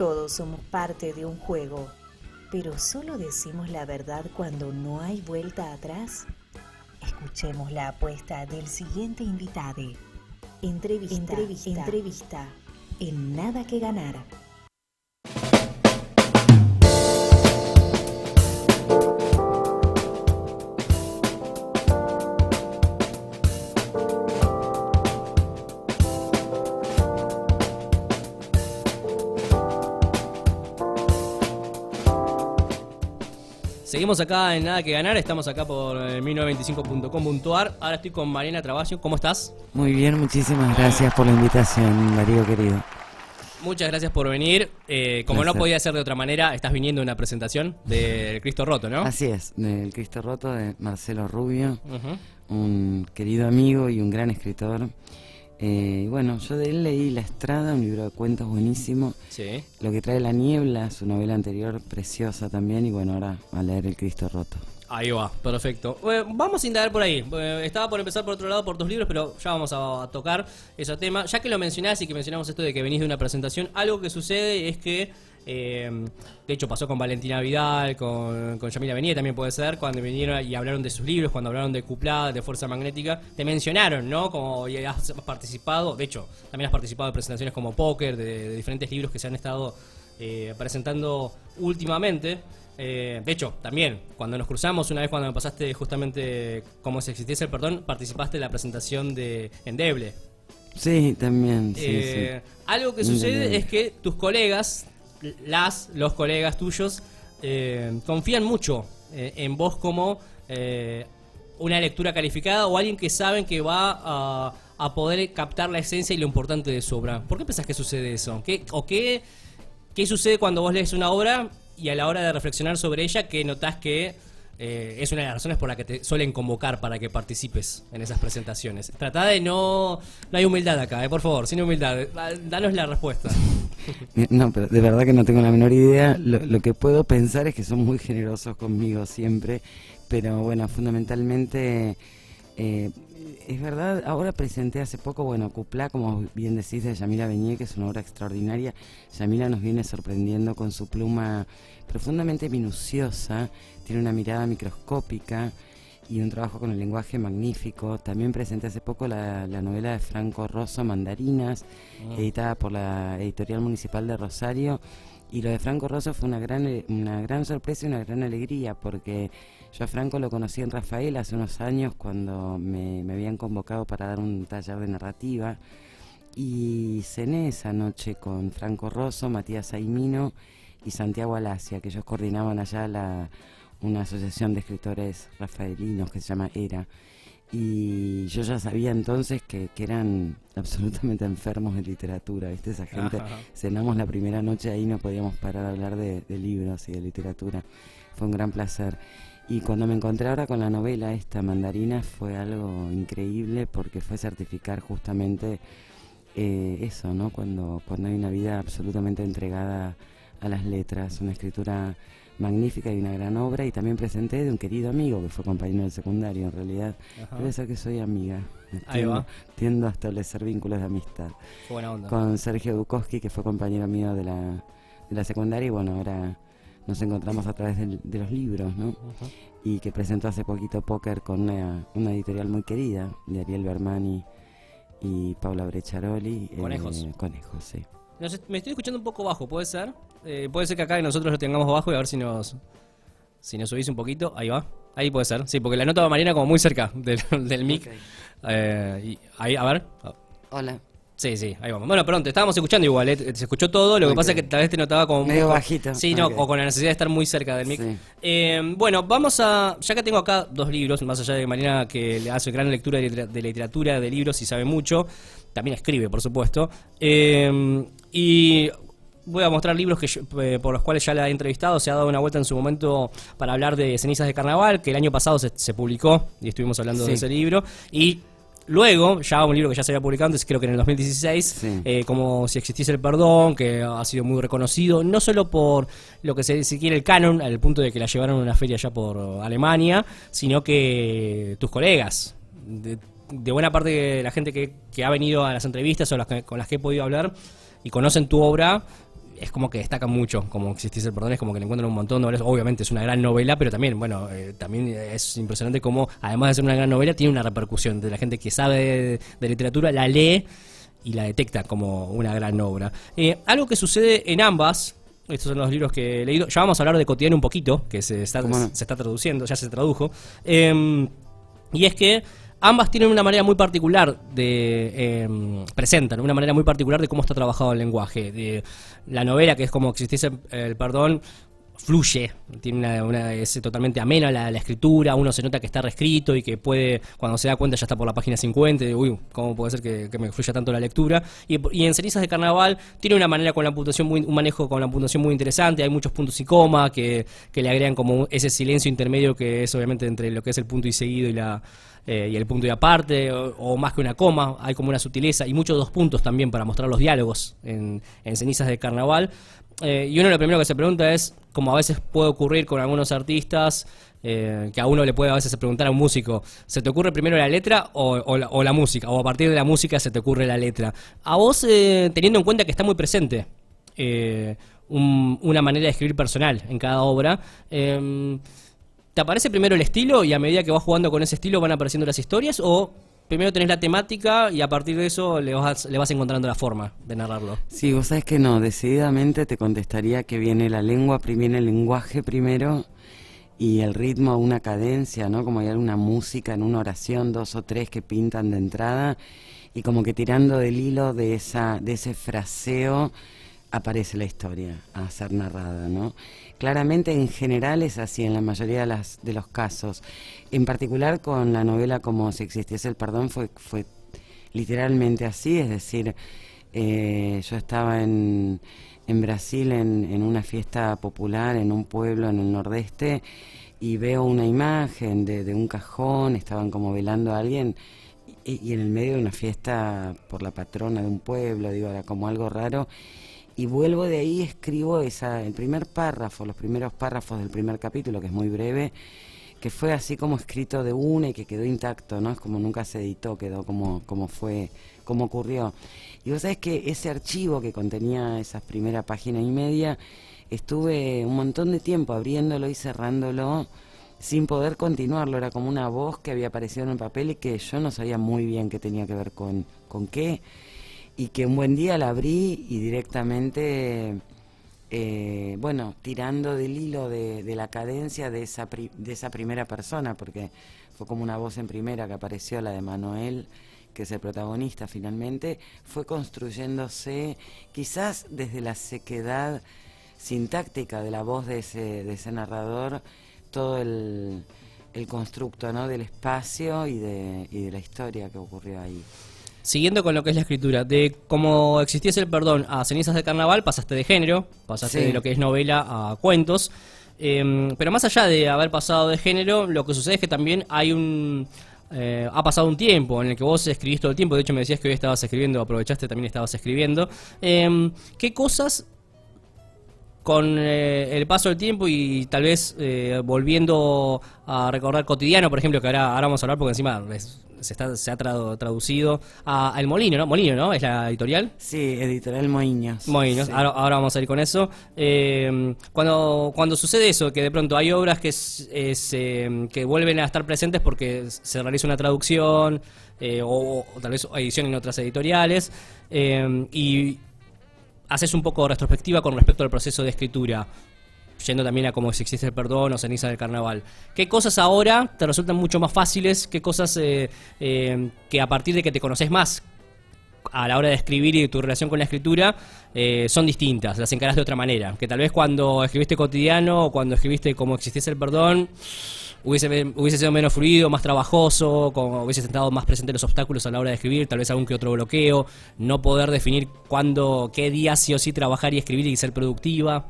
Todos somos parte de un juego, pero solo decimos la verdad cuando no hay vuelta atrás. Escuchemos la apuesta del siguiente invitado. Entrevista. En Nada que Ganar. Seguimos acá en Nada que Ganar, estamos acá por 1925.com.ar. Ahora estoy con Mariana Travasio. ¿Cómo estás? Muy bien, muchísimas gracias por la invitación, Darío querido. Muchas gracias por venir. Como no podía ser de otra manera, estás viniendo a una presentación del Cristo Roto, ¿no? Así es, del Cristo Roto de Marcelo Rubio, un querido amigo y un gran escritor. Bueno, yo de él leí La Estrada, un libro de cuentos buenísimo. Sí. Lo que trae la niebla, su novela anterior, preciosa también. Y bueno, ahora a leer El Cristo Roto. Ahí va, perfecto. Vamos a indagar por ahí. Estaba por empezar por otro lado, por tus libros, pero ya vamos a tocar ese tema. Ya que lo mencionás y que mencionamos esto de que venís de una presentación, algo que sucede es que, de hecho pasó con Valentina Vidal, con Yamila Benié también puede ser, cuando vinieron y hablaron de sus libros, cuando hablaron de Cuplada, de Fuerza Magnética, te mencionaron, ¿no? Como y has participado, de hecho, también has participado de presentaciones como Póker, de diferentes libros que se han estado presentando últimamente. De hecho, también, cuando nos cruzamos, una vez cuando me pasaste justamente como si existiese el perdón, participaste en la presentación de Endeble. Sí, también, sí. Algo que sucede es que tus colegas, los colegas tuyos, confían mucho en vos como una lectura calificada o alguien que saben que va a poder captar la esencia y lo importante de su obra. ¿Por qué pensás que sucede eso? ¿Qué sucede cuando vos lees una obra y a la hora de reflexionar sobre ella, que notás que es una de las razones por las que te suelen convocar para que participes en esas presentaciones? Tratá de no hay humildad acá, por favor, sin humildad, danos la respuesta. No, pero de verdad que no tengo la menor idea. Lo que puedo pensar es que son muy generosos conmigo siempre, pero bueno, fundamentalmente es verdad. Ahora presenté hace poco, Cuplá, como bien decís, de Yamila Benié, que es una obra extraordinaria. Yamila nos viene sorprendiendo con su pluma profundamente minuciosa, tiene una mirada microscópica y un trabajo con el lenguaje magnífico. También presenté hace poco la novela de Franco Rosso, Mandarinas, editada por la Editorial Municipal de Rosario. Y lo de Franco Rosso fue una gran sorpresa y una gran alegría, porque yo a Franco lo conocí en Rafael hace unos años, cuando me habían convocado para dar un taller de narrativa, y cené esa noche con Franco Rosso, Matías Aimino y Santiago Alasia, que ellos coordinaban allá una asociación de escritores rafaelinos que se llama ERA. Y yo ya sabía entonces que eran absolutamente enfermos de literatura, ¿viste? Esa gente. Cenamos la primera noche ahí, no podíamos parar de hablar de libros y de literatura. Fue un gran placer. Y cuando me encontré ahora con la novela esta, Mandarinas, fue algo increíble, porque fue certificar justamente eso, ¿no? Cuando hay una vida absolutamente entregada a las letras, una escritura magnífica y una gran obra. Y también presenté de un querido amigo que fue compañero del secundario, en realidad. Debe ser que soy amiga. Tiendo a establecer vínculos de amistad. Qué buena onda. Con Sergio Dukowski, que fue compañero mío de la secundaria, y bueno, ahora nos encontramos a través de los libros, ¿no? Y que presentó hace poquito Póker con una editorial muy querida, de Ariel Bermani y Paula Brecciaroli. Conejos. Conejos, sí. Me estoy escuchando un poco bajo, ¿puede ser? Puede ser que acá nosotros lo tengamos bajo, y a ver si nos subís un poquito. Ahí va. Ahí puede ser. Sí, porque la nota va Mariana como muy cerca del mic. Y ahí, a ver. Hola. Sí, ahí vamos. Bueno, perdón, te estábamos escuchando igual, se escuchó todo. Lo que pasa es que tal vez te notaba como medio bajito. Sí, no, o con la necesidad de estar muy cerca del mic. Sí. Bueno, vamos a... Ya que tengo acá dos libros, más allá de Mariana, que le hace gran lectura de literatura, de libros y sabe mucho. También escribe, por supuesto. Y voy a mostrar libros por los cuales ya la he entrevistado. Se ha dado una vuelta en su momento para hablar de Cenizas de Carnaval, que el año pasado se publicó y estuvimos hablando de ese libro. Y luego, ya un libro que ya se había publicado antes, creo que en el 2016, como Si existiese el perdón, que ha sido muy reconocido, no solo por lo que se quiere el canon, al punto de que la llevaron a una feria ya por Alemania, sino que tus colegas, de buena parte de la gente que ha venido a las entrevistas o con las que he podido hablar y conocen tu obra, es como que destaca mucho como Existiese el perdón, es como que le encuentran un montón de novelas. Obviamente es una gran novela, pero también, bueno, también es impresionante como, además de ser una gran novela, tiene una repercusión de la gente que sabe de literatura, la lee y la detecta como una gran obra. Algo que sucede en ambas, estos son los libros que he leído, ya vamos a hablar de Cotidiano un poquito, que se está traduciendo, ya se tradujo, y es que ambas tienen una manera muy particular presentan una manera muy particular de cómo está trabajado el lenguaje. La novela, que es como Existiese el perdón, fluye, tiene es totalmente amena la escritura, uno se nota que está reescrito y que puede, cuando se da cuenta ya está por la página 50, y, uy, ¿cómo puede ser que me fluya tanto la lectura? Y en Cenizas de Carnaval tiene una manera con la puntuación un manejo con la puntuación muy interesante, hay muchos puntos y coma que le agregan como ese silencio intermedio que es obviamente entre lo que es el punto y seguido y el punto y aparte, o más que una coma, hay como una sutileza y muchos dos puntos también para mostrar los diálogos en Cenizas de Carnaval. Y uno lo primero que se pregunta es, como a veces puede ocurrir con algunos artistas, que a uno le puede a veces preguntar a un músico, ¿se te ocurre primero la letra o la música? O a partir de la música se te ocurre la letra. A vos, teniendo en cuenta que está muy presente una manera de escribir personal en cada obra, ¿te aparece primero el estilo y a medida que vas jugando con ese estilo van apareciendo las historias? ¿O primero tenés la temática y a partir de eso le vas encontrando la forma de narrarlo? Sí, vos sabés que no, decididamente te contestaría que viene el lenguaje primero y el ritmo, una cadencia, ¿no? Como hay alguna música en una oración, 2 o 3 que pintan de entrada y como que tirando del hilo de ese fraseo aparece la historia a ser narrada, ¿no? Claramente en general es así en la mayoría de los casos. En particular con la novela como Si existiese el perdón fue literalmente así, es decir, yo estaba en Brasil en una fiesta popular en un pueblo en el nordeste y veo una imagen de un cajón, estaban como velando a alguien y en el medio de una fiesta por la patrona de un pueblo, digo, era como algo raro. Y vuelvo de ahí, escribo el primer párrafo, los primeros párrafos del primer capítulo, que es muy breve, que fue así como escrito de una y que quedó intacto, ¿no? Es como nunca se editó, quedó como fue, como ocurrió. Y vos sabés que ese archivo que contenía esas primeras páginas y media, estuve un montón de tiempo abriéndolo y cerrándolo sin poder continuarlo. Era como una voz que había aparecido en el papel y que yo no sabía muy bien qué tenía que ver con qué. Y que un buen día la abrí y directamente, tirando del hilo de la cadencia de esa primera persona, porque fue como una voz en primera que apareció, la de Manuel, que es el protagonista finalmente, fue construyéndose quizás desde la sequedad sintáctica de la voz de ese narrador, todo el constructo, ¿no? Del espacio y de la historia que ocurrió ahí. Siguiendo con lo que es la escritura, de cómo existiese el perdón a Cenizas de Carnaval, pasaste de género, pasaste de lo que es novela a cuentos, pero más allá de haber pasado de género, lo que sucede es que también hay ha pasado un tiempo en el que vos escribís todo el tiempo. De hecho me decías que hoy estabas escribiendo, aprovechaste, también estabas escribiendo. ¿Qué cosas con el paso del tiempo y tal vez volviendo a recordar Cotidiano, por ejemplo, que ahora vamos a hablar porque encima se ha traducido a El Molino, ¿no? Molino, ¿no? ¿Es la editorial? Sí, editorial Moinhos. Moinhos, sí. Ahora vamos a ir con eso. Cuando sucede eso, que de pronto hay obras que vuelven a estar presentes porque se realiza una traducción o tal vez edición en otras editoriales y haces un poco de retrospectiva con respecto al proceso de escritura, yendo también a cómo si existe el perdón o Ceniza del Carnaval. ¿Qué cosas ahora te resultan mucho más fáciles? ¿Qué cosas que a partir de que te conoces más a la hora de escribir y de tu relación con la escritura son distintas, las encarás de otra manera? Que tal vez cuando escribiste Cotidiano o cuando escribiste cómo existiese el perdón hubiese sido menos fluido, más trabajoso, hubiese estado más presente los obstáculos a la hora de escribir, tal vez algún que otro bloqueo, no poder definir qué día sí o sí trabajar y escribir y ser productiva.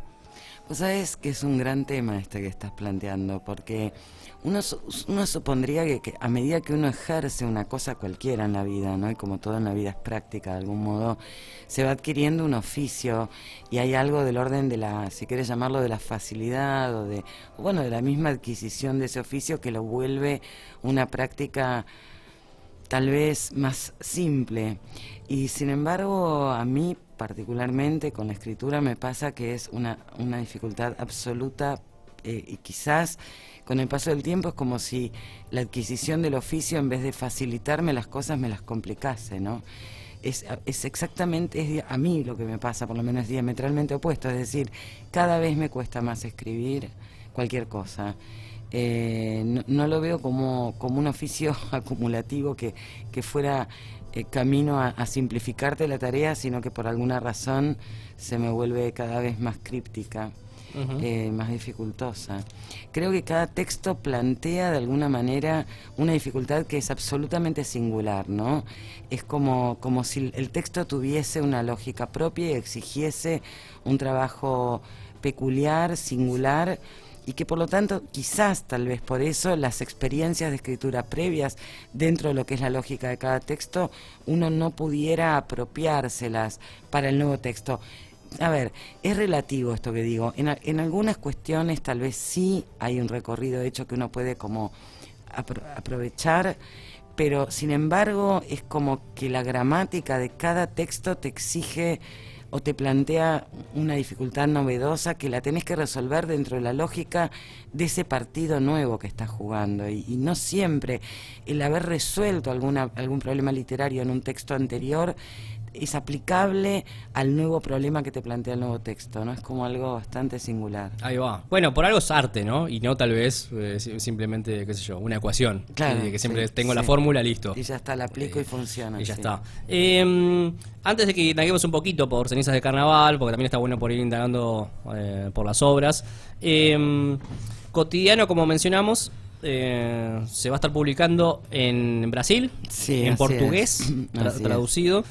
Vos sabés que es un gran tema que estás planteando, porque uno supondría que a medida que uno ejerce una cosa cualquiera en la vida, ¿no? Y como todo en la vida es práctica de algún modo, se va adquiriendo un oficio y hay algo del orden de si quieres llamarlo, de la facilidad o de la misma adquisición de ese oficio que lo vuelve una práctica tal vez más simple. Y sin embargo, a mí particularmente con la escritura me pasa que es una dificultad absoluta, y quizás con el paso del tiempo es como si la adquisición del oficio, en vez de facilitarme las cosas, me las complicase, ¿no? Es exactamente, a mí lo que me pasa, por lo menos es diametralmente opuesto, es decir, cada vez me cuesta más escribir cualquier cosa. No lo veo como un oficio acumulativo que fuera camino a simplificarte la tarea, sino que por alguna razón se me vuelve cada vez más críptica. Más dificultosa. Creo que cada texto plantea de alguna manera una dificultad que es absolutamente singular, ¿no? Es como si el texto tuviese una lógica propia y exigiese un trabajo peculiar, singular, y que por lo tanto, quizás, tal vez por eso, las experiencias de escritura previas dentro de lo que es la lógica de cada texto, uno no pudiera apropiárselas para el nuevo texto. A ver, es relativo esto que digo. En algunas cuestiones tal vez sí hay un recorrido hecho que uno puede como aprovechar, pero sin embargo es como que la gramática de cada texto te exige o te plantea una dificultad novedosa que la tenés que resolver dentro de la lógica de ese partido nuevo que estás jugando. Y no siempre el haber resuelto algún problema literario en un texto anterior es aplicable al nuevo problema que te plantea el nuevo texto, ¿no? Es como algo bastante singular. Ahí va. Bueno, por algo es arte, ¿no? Y no tal vez simplemente, qué sé yo, una ecuación. Claro. Que siempre tengo la fórmula, listo. Y ya está, la aplico y funciona. Y ya sí. está. Antes de que indaguemos un poquito por Cenizas de Carnaval, porque también está bueno por ir indagando por las obras. Cotidiano, como mencionamos, se va a estar publicando en Brasil, sí, en portugués, traducido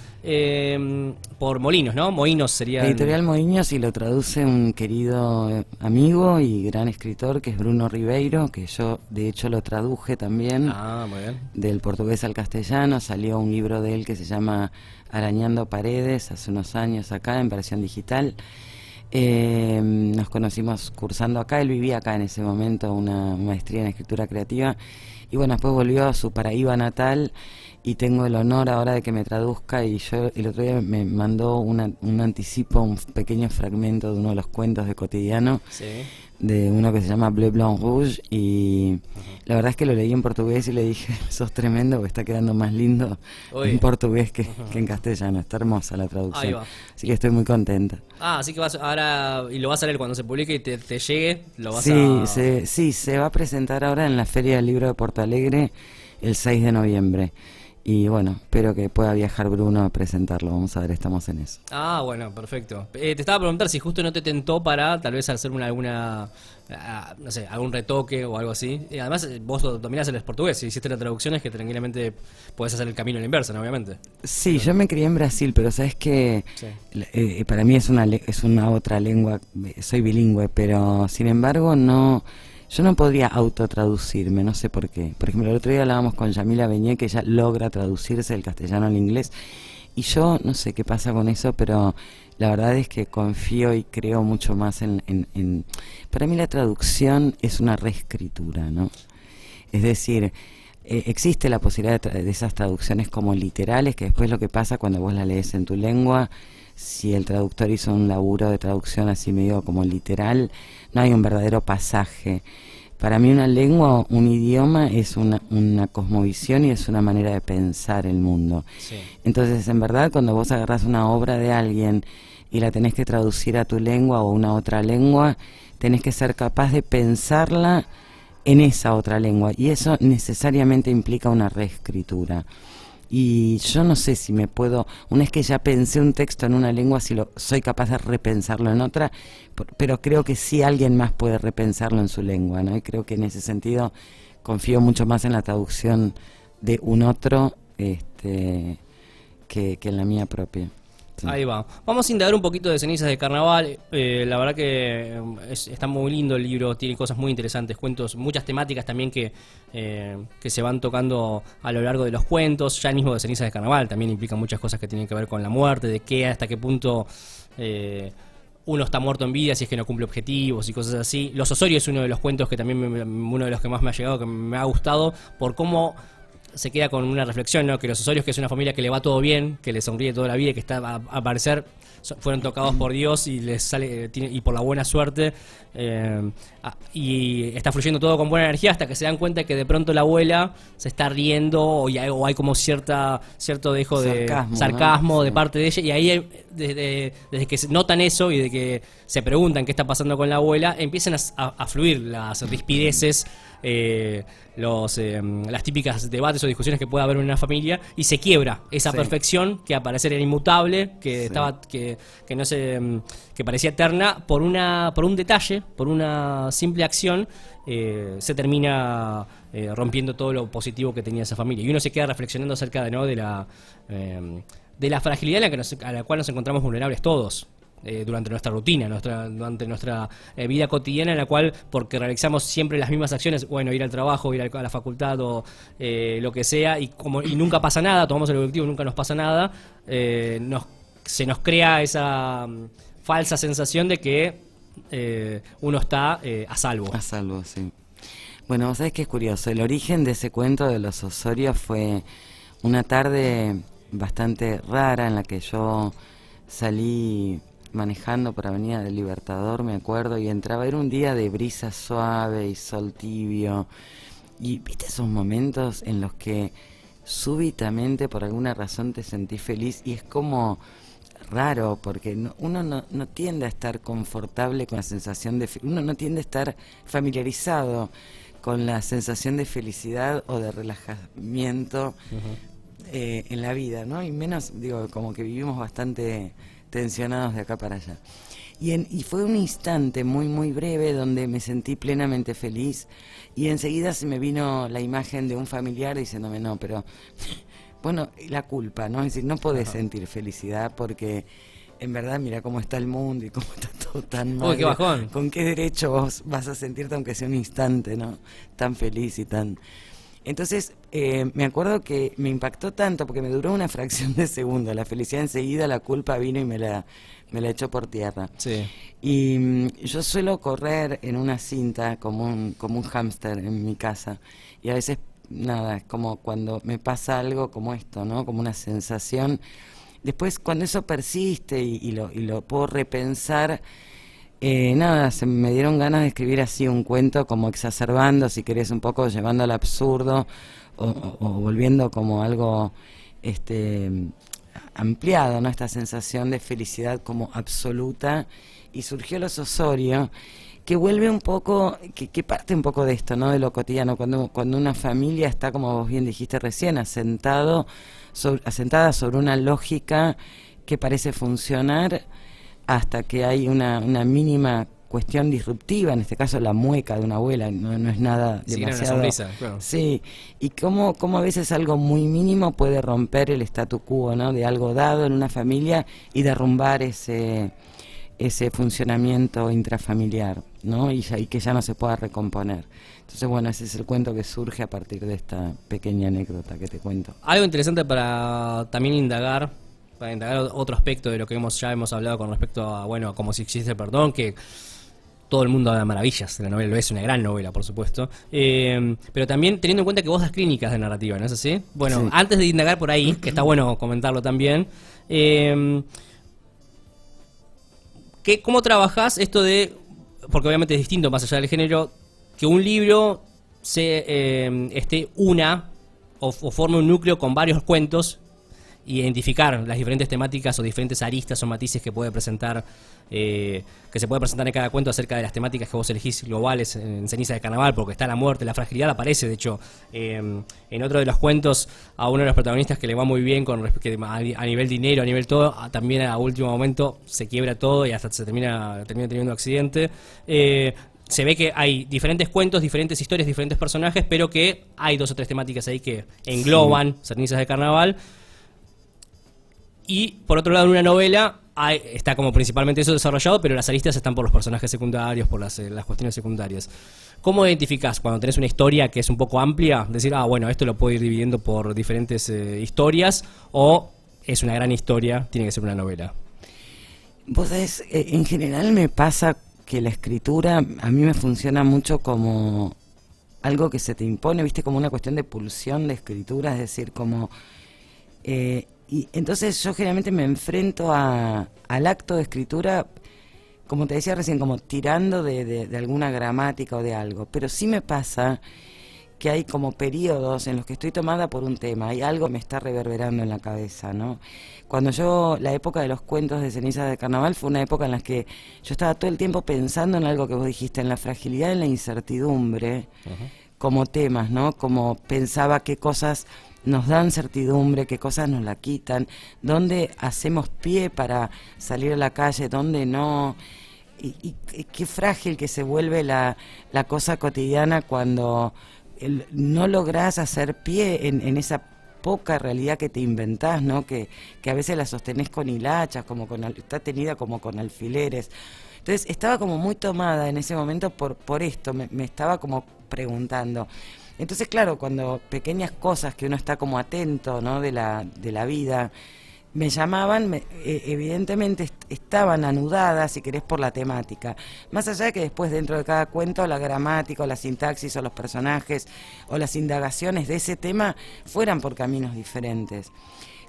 por Molinos, ¿no? Moinos sería... Editorial Moinhos, y lo traduce un querido amigo y gran escritor que es Bruno Ribeiro, que yo de hecho lo traduje también. Muy bien. Del portugués al castellano. Salió un libro de él que se llama Arañando Paredes hace unos años acá en versión digital. Nos conocimos cursando acá, él vivía acá en ese momento, una maestría en escritura creativa, y bueno, después volvió a su Paraíba natal, y tengo el honor ahora de que me traduzca, y yo el otro día me mandó un anticipo, un pequeño fragmento de uno de los cuentos de Cotidiano, sí, de uno que se llama Bleu Blanc Rouge, y la verdad es que lo leí en portugués y le dije, sos tremendo, porque está quedando más lindo en portugués que en castellano. Está hermosa la traducción. Ahí va. Así que estoy muy contenta. Así que ahora, y lo vas a leer cuando se publique y te llegue, lo vas Sí, se va a presentar ahora en la Feria del Libro de Porto Alegre el 6 de noviembre. Y bueno, espero que pueda viajar Bruno a presentarlo. Vamos a ver, estamos en eso. Bueno, perfecto. Te estaba a preguntar si justo no te tentó para tal vez hacer no sé, algún retoque o algo así. Y además, vos dominás el portugués, si hiciste las traducciones, que tranquilamente podés hacer el camino a la inversa, ¿no? Obviamente. Sí, yo me crié en Brasil, pero sabes que para mí es una otra lengua. Soy bilingüe, pero sin embargo yo no podría autotraducirme, no sé por qué. Por ejemplo, el otro día hablábamos con Yamila Beñé, que ella logra traducirse del castellano al inglés, y yo no sé qué pasa con eso, pero la verdad es que confío y creo mucho más en... Para mí la traducción es una reescritura, ¿no? Es decir, existe la posibilidad de esas traducciones como literales, que después lo que pasa cuando vos la lees en tu lengua, si el traductor hizo un laburo de traducción así medio como literal, no hay un verdadero pasaje. Para mí una lengua, un idioma es una cosmovisión y es una manera de pensar el mundo. Sí. Entonces, en verdad, cuando vos agarrás una obra de alguien y la tenés que traducir a tu lengua o una otra lengua, tenés que ser capaz de pensarla en esa otra lengua, y eso necesariamente implica una reescritura. Y yo no sé si me puedo, una vez que ya pensé un texto en una lengua, si soy capaz de repensarlo en otra, pero creo que sí alguien más puede repensarlo en su lengua, ¿no? Y creo que en ese sentido confío mucho más en la traducción de un otro que en la mía propia. Sí. Ahí va. Vamos a indagar un poquito de Cenizas de Carnaval. La verdad que está muy lindo el libro, tiene cosas muy interesantes, cuentos, muchas temáticas también que se van tocando a lo largo de los cuentos. Ya el mismo de Cenizas de Carnaval también implica muchas cosas que tienen que ver con la muerte, de hasta qué punto uno está muerto en vida si es que no cumple objetivos y cosas así. Los Osorio es uno de los cuentos que también uno de los que más me ha llegado, que me ha gustado, por cómo se queda con una reflexión, ¿no? Que los Osorios, que es una familia que le va todo bien, que le sonríe toda la vida, que está a parecer fueron tocados por Dios y les sale y por la buena suerte, y está fluyendo todo con buena energía hasta que se dan cuenta que de pronto la abuela se está riendo o hay como cierto dejo de sarcasmo, ¿no? De parte de ella, y ahí desde que notan eso y de que se preguntan qué está pasando con la abuela, empiezan a fluir las rispideces, las típicas debates o discusiones que puede haber en una familia, y se quiebra esa perfección que al parecer era inmutable, que no se que parecía eterna, por un detalle, por una simple acción, se termina rompiendo todo lo positivo que tenía esa familia, y uno se queda reflexionando acerca de la fragilidad a la cual nos encontramos vulnerables todos. Durante nuestra rutina, durante nuestra vida cotidiana, en la cual, porque realizamos siempre las mismas acciones, bueno, ir al trabajo, ir a la facultad o lo que sea, y nunca pasa nada, tomamos el colectivo, nunca nos pasa nada, se nos crea esa falsa sensación de que uno está a salvo. A salvo, sí. Bueno, vos sabés que es curioso, el origen de ese cuento de los Osorio fue una tarde bastante rara en la que yo salí manejando por Avenida del Libertador, me acuerdo, y entraba, era un día de brisa suave y sol tibio, y viste esos momentos en los que súbitamente por alguna razón te sentís feliz, y es como raro, porque uno no tiende a estar confortable con la sensación uno no tiende a estar familiarizado con la sensación de felicidad o de relajamiento en la vida, ¿no? Y menos, digo, como que vivimos bastante tensionados de acá para allá. Y fue un instante muy, muy breve donde me sentí plenamente feliz, y enseguida se me vino la imagen de un familiar diciéndome, no, pero, bueno, la culpa, ¿no? Es decir, no podés sentir felicidad porque, en verdad, mira cómo está el mundo y cómo está todo tan mal. Uy, qué bajón. ¿Con qué derecho vos vas a sentirte, aunque sea un instante, ¿no? Tan feliz y tan... Entonces, me acuerdo que me impactó tanto porque me duró una fracción de segundo. La felicidad enseguida, la culpa vino y me la echó por tierra. Sí. Y yo suelo correr en una cinta como un hámster en mi casa. Y a veces, nada, es como cuando me pasa algo como esto, ¿no? Como una sensación. Después, cuando eso persiste y lo puedo repensar... nada, se me dieron ganas de escribir así un cuento como exacerbando, si querés, un poco llevando al absurdo o volviendo como algo ampliado, ¿no? Esta sensación de felicidad como absoluta, y surgió Los Osorio, que vuelve un poco, que parte un poco de esto, ¿no? De lo cotidiano, cuando una familia está, como vos bien dijiste recién, asentada sobre una lógica que parece funcionar, hasta que hay una mínima cuestión disruptiva, en este caso la mueca de una abuela, no es nada demasiado... Una sonrisa, claro. Sí, y cómo a veces algo muy mínimo puede romper el statu quo, ¿no? De algo dado en una familia y derrumbar ese funcionamiento intrafamiliar, ¿no? Y que ya no se pueda recomponer. Entonces, bueno, ese es el cuento que surge a partir de esta pequeña anécdota que te cuento. Algo interesante para también indagar otro aspecto de lo que ya hemos hablado con respecto a, bueno, como si existe el perdón, que todo el mundo habla maravillas de la novela, es una gran novela, por supuesto, pero también teniendo en cuenta que vos das clínicas de narrativa, ¿no es así? Bueno, sí. Antes de indagar por ahí, que está bueno comentarlo también, ¿cómo trabajás esto de, porque obviamente es distinto más allá del género, que un libro esté o forme un núcleo con varios cuentos, identificar las diferentes temáticas o diferentes aristas o matices que puede presentar, que se puede presentar en cada cuento acerca de las temáticas que vos elegís globales en Ceniza de Carnaval, porque está la muerte, la fragilidad aparece, de hecho, en otro de los cuentos a uno de los protagonistas que le va muy bien a nivel dinero, a nivel todo, también a último momento se quiebra todo y hasta se termina teniendo un accidente. Se ve que hay diferentes cuentos, diferentes historias, diferentes personajes, pero que hay 2 o 3 temáticas ahí que engloban Cenizas de Carnaval. Y por otro lado, en una novela está como principalmente eso desarrollado, pero las aristas están por los personajes secundarios, por las cuestiones secundarias. ¿Cómo identificás cuando tenés una historia que es un poco amplia? Decir, bueno, esto lo puedo ir dividiendo por diferentes historias, o es una gran historia, tiene que ser una novela. Vos sabés, en general me pasa que la escritura a mí me funciona mucho como algo que se te impone, viste, como una cuestión de pulsión de escritura, es decir, como... y entonces yo generalmente me enfrento al acto de escritura, como te decía recién, como tirando de alguna gramática o de algo. Pero sí me pasa que hay como periodos en los que estoy tomada por un tema, hay algo que me está reverberando en la cabeza, ¿no? Cuando la época de los cuentos de Cenizas de Carnaval fue una época en la que yo estaba todo el tiempo pensando en algo que vos dijiste, en la fragilidad, en la incertidumbre, como temas, ¿no? Como pensaba qué cosas nos dan certidumbre, qué cosas nos la quitan, dónde hacemos pie para salir a la calle, dónde no. Y qué frágil que se vuelve la cosa cotidiana cuando no lográs hacer pie en esa poca realidad que te inventás, ¿no? Que a veces la sostenés con hilachas, está tenida como con alfileres. Entonces estaba como muy tomada en ese momento por esto, me estaba como preguntando. Entonces, claro, cuando pequeñas cosas que uno está como atento, ¿no? de la vida, me llamaban, evidentemente estaban anudadas, si querés, por la temática. Más allá de que después dentro de cada cuento la gramática o la sintaxis o los personajes o las indagaciones de ese tema fueran por caminos diferentes.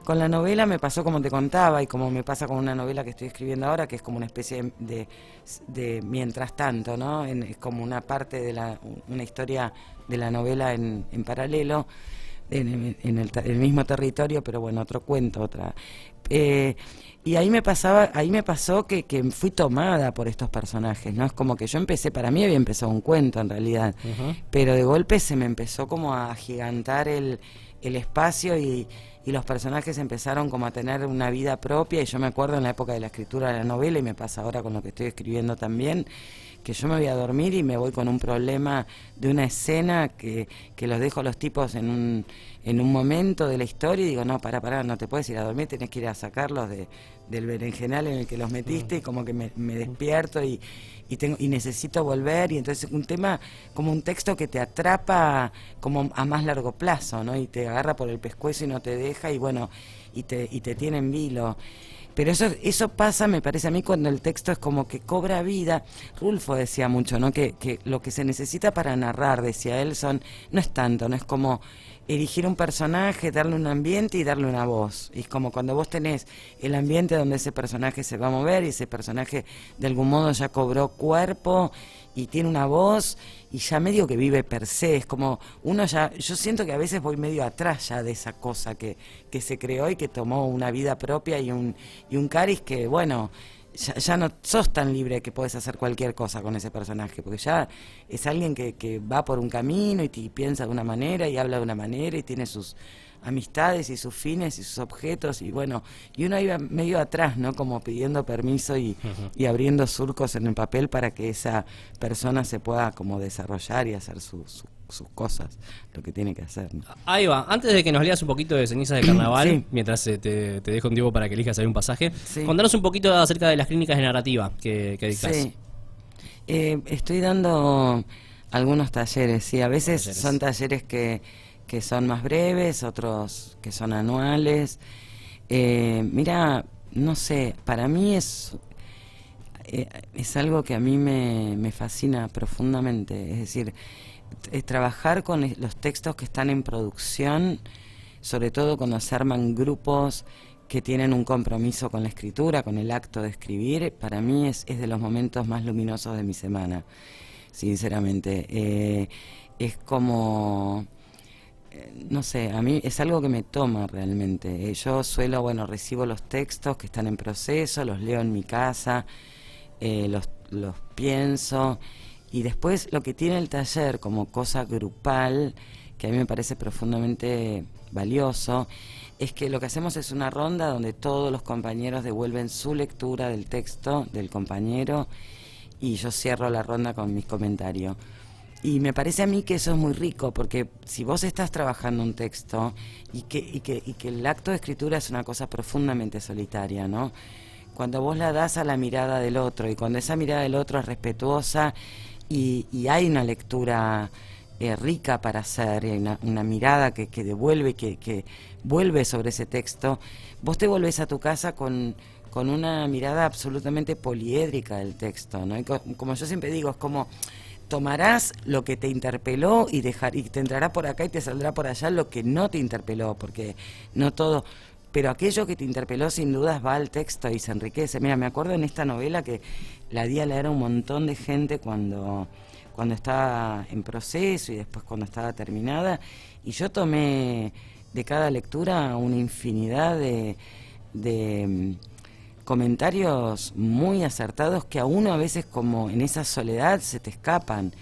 Con la novela me pasó como te contaba y como me pasa con una novela que estoy escribiendo ahora, que es como una especie de mientras tanto, ¿no? Es como una parte de una historia de la novela en paralelo, en el mismo territorio, pero bueno, otro cuento, otra. Y ahí me pasó que fui tomada por estos personajes, ¿no? Es como que yo empecé, para mí había empezado un cuento en realidad, pero de golpe se me empezó como a agigantar el espacio y los personajes empezaron como a tener una vida propia, y yo me acuerdo en la época de la escritura de la novela, y me pasa ahora con lo que estoy escribiendo también, que yo me voy a dormir y me voy con un problema de una escena que los dejo a los tipos en un momento de la historia y digo, no, pará, no te puedes ir a dormir, tenés que ir a sacarlos del berenjenal en el que los metiste, y como que me despierto y necesito volver, y entonces un tema, como un texto que te atrapa como a más largo plazo, ¿no? Y te agarra por el pescuezo y no te deja, y bueno, y te tiene en vilo. Pero eso pasa, me parece a mí, cuando el texto es como que cobra vida. Rulfo decía mucho, ¿no? Que lo que se necesita para narrar, decía él, no es tanto, no es como erigir un personaje, darle un ambiente y darle una voz. Y es como cuando vos tenés el ambiente donde ese personaje se va a mover, y ese personaje de algún modo ya cobró cuerpo y tiene una voz y ya medio que vive per se. Es como yo siento que a veces voy medio atrás ya de esa cosa que se creó y que tomó una vida propia y un cariz que, bueno, ya no sos tan libre que podés hacer cualquier cosa con ese personaje, porque ya es alguien que va por un camino y piensa de una manera y habla de una manera y tiene sus amistades y sus fines y sus objetos, y bueno, y uno iba medio atrás, ¿no? Como pidiendo permiso y abriendo surcos en el papel para que esa persona se pueda como desarrollar y hacer sus cosas, lo que tiene que hacer, ¿no? Ahí va, antes de que nos leas un poquito de Cenizas de Carnaval, sí, mientras te dejo un tiempo para que elijas ahí un pasaje, sí, contanos un poquito acerca de las clínicas de narrativa que dictás. Sí. Estoy dando algunos talleres, sí, a veces son talleres que son más breves, otros que son anuales. Mira, no sé, para mí es algo que a mí me fascina profundamente, es decir, trabajar con los textos que están en producción, sobre todo cuando se arman grupos que tienen un compromiso con la escritura, con el acto de escribir. Para mí es de los momentos más luminosos de mi semana, sinceramente. Es como, no sé, a mí es algo que me toma realmente. Yo suelo, recibo los textos que están en proceso, los leo en mi casa, los pienso, y después lo que tiene el taller como cosa grupal, que a mí me parece profundamente valioso, es que lo que hacemos es una ronda donde todos los compañeros devuelven su lectura del texto del compañero, y yo cierro la ronda con mis comentarios. Y me parece a mí que eso es muy rico, porque si vos estás trabajando un texto y que el acto de escritura es una cosa profundamente solitaria, ¿no? Cuando vos la das a la mirada del otro, y cuando esa mirada del otro es respetuosa y hay una lectura rica para hacer, y una mirada que devuelve, que vuelve sobre ese texto, vos te volvés a tu casa con una mirada absolutamente poliédrica del texto, ¿no? Y como yo siempre digo, es como tomarás lo que te interpeló y te entrará por acá y te saldrá por allá lo que no te interpeló, porque no todo. pero aquello que te interpeló sin dudas va al texto y se enriquece. Mira, me acuerdo en esta novela que la di a leer a un montón de gente cuando estaba en proceso y después cuando estaba terminada, y yo tomé de cada lectura una infinidad de comentarios muy acertados que a uno a veces, como en esa soledad, se te escapan,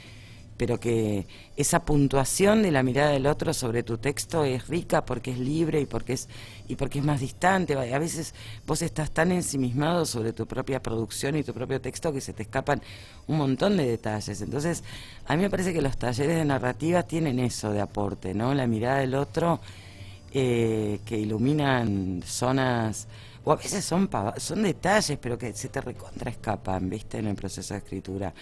pero que esa puntuación de la mirada del otro sobre tu texto es rica porque es libre y porque es más distante. A veces vos estás tan ensimismado sobre tu propia producción y tu propio texto que se te escapan un montón de detalles. Entonces, a mí me parece que los talleres de narrativa tienen eso de aporte, ¿no? La mirada del otro, que iluminan zonas, o a veces son detalles, pero que se te recontra escapan, ¿viste? En el proceso de escritura.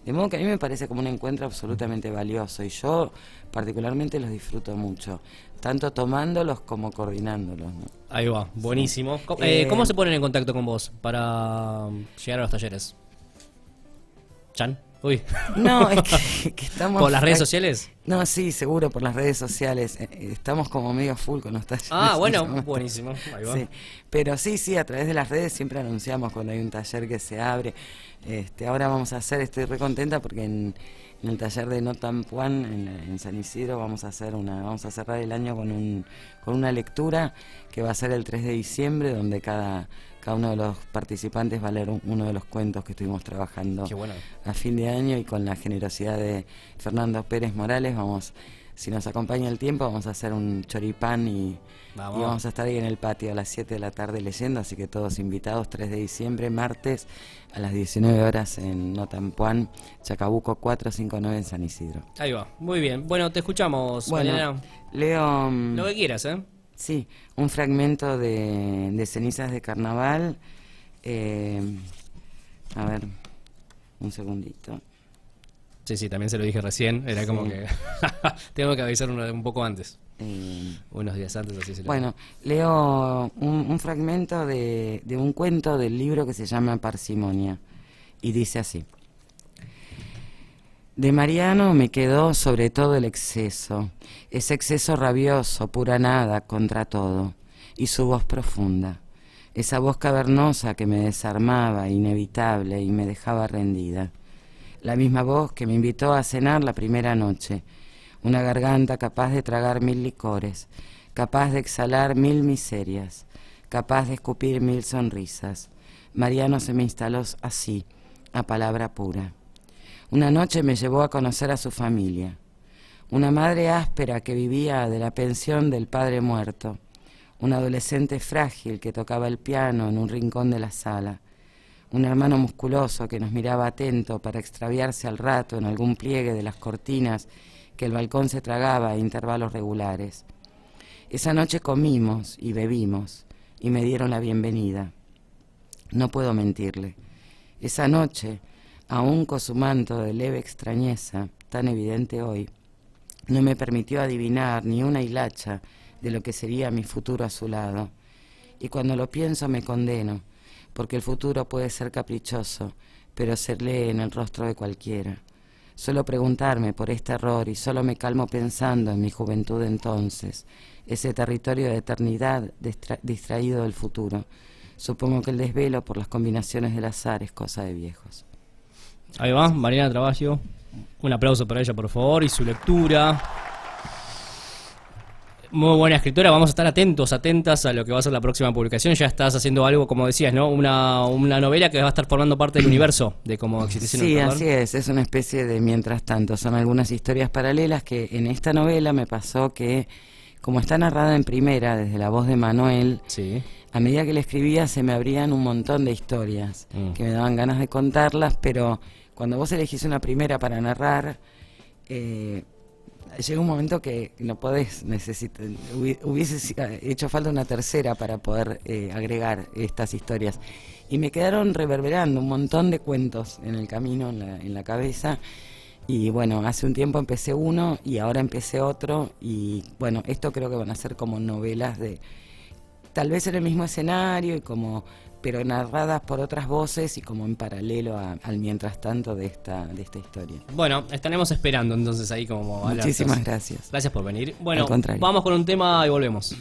De modo que a mí me parece como un encuentro absolutamente valioso, y yo particularmente los disfruto mucho, tanto tomándolos como coordinándolos, ¿no? Ahí va, buenísimo. Sí. ¿Cómo se ponen en contacto con vos para llegar a los talleres? ¿Chan? Uy. No, es que estamos... ¿Por las redes sociales? No, sí, seguro, por las redes sociales. Estamos como medio full con los talleres. Ah, bueno, buenísimo. Ahí va. Sí. Pero sí, a través de las redes siempre anunciamos cuando hay un taller que se abre. Ahora vamos a hacer, estoy re contenta porque en el taller de Notampuán en San Isidro vamos a cerrar el año con una lectura que va a ser el 3 de diciembre, donde cada uno de los participantes va a leer uno de los cuentos que estuvimos trabajando. Qué bueno. A fin de año, y con la generosidad de Fernando Pérez Morales si nos acompaña el tiempo, vamos a hacer un choripán y vamos a estar ahí en el patio a las 7 de la tarde leyendo, así que todos invitados. 3 de diciembre, martes, a las 19 horas en Notampuán, Chacabuco 459 en San Isidro. Ahí va, muy bien. Bueno, te escuchamos, Mariana. Leo... Lo que quieras, ¿eh? Sí, un fragmento de Cenizas de Carnaval. A ver, un segundito. Sí, también se lo dije recién. Era como que tengo que avisar un poco antes. Unos días antes, así se lo Bueno, leo un fragmento de un cuento del libro que se llama Parsimonia, y dice así: de Mariano me quedó sobre todo el exceso, ese exceso rabioso, pura nada, contra todo, y su voz profunda, esa voz cavernosa que me desarmaba, inevitable, y me dejaba rendida. La misma voz que me invitó a cenar la primera noche, una garganta capaz de tragar 1000 licores, capaz de exhalar 1000 miserias, capaz de escupir 1000 sonrisas. Mariano se me instaló así, a palabra pura. Una noche me llevó a conocer a su familia. Una madre áspera que vivía de la pensión del padre muerto, un adolescente frágil que tocaba el piano en un rincón de la sala, un hermano musculoso que nos miraba atento para extraviarse al rato en algún pliegue de las cortinas que el balcón se tragaba a intervalos regulares. Esa noche comimos y bebimos y me dieron la bienvenida. No puedo mentirle. Esa noche, aún con su manto de leve extrañeza, tan evidente hoy, no me permitió adivinar ni una hilacha de lo que sería mi futuro a su lado. Y cuando lo pienso me condeno, porque el futuro puede ser caprichoso, pero se lee en el rostro de cualquiera. Suelo preguntarme por este error y solo me calmo pensando en mi juventud entonces, ese territorio de eternidad distraído del futuro. Supongo que el desvelo por las combinaciones del azar es cosa de viejos. Ahí va, Mariana Trabaggio. Un aplauso para ella, por favor, y su lectura. Muy buena escritora. Vamos a estar atentas a lo que va a ser la próxima publicación. Ya estás haciendo algo, como decías, ¿no? Una novela que va a estar formando parte del universo de cómo existís en el Sí, Perdón. así es una especie de mientras tanto. Son algunas historias paralelas que en esta novela me pasó que, como está narrada en primera, desde la voz de Manuel, Sí. a medida que la escribía se me abrían un montón de historias que me daban ganas de contarlas, pero cuando vos elegís una primera para narrar, llega un momento que no podés, hubiese hecho falta una tercera para poder agregar estas historias. Y me quedaron reverberando un montón de cuentos en el camino, en la cabeza. Y bueno, hace un tiempo empecé uno y ahora empecé otro. Y bueno, esto creo que van a ser como novelas de tal vez en el mismo escenario, pero narradas por otras voces y como en paralelo al mientras tanto de esta historia. Bueno, estaremos esperando entonces ahí como alertas. Muchísimas gracias. Gracias por venir. Bueno, Al contrario. vamos con un tema y volvemos.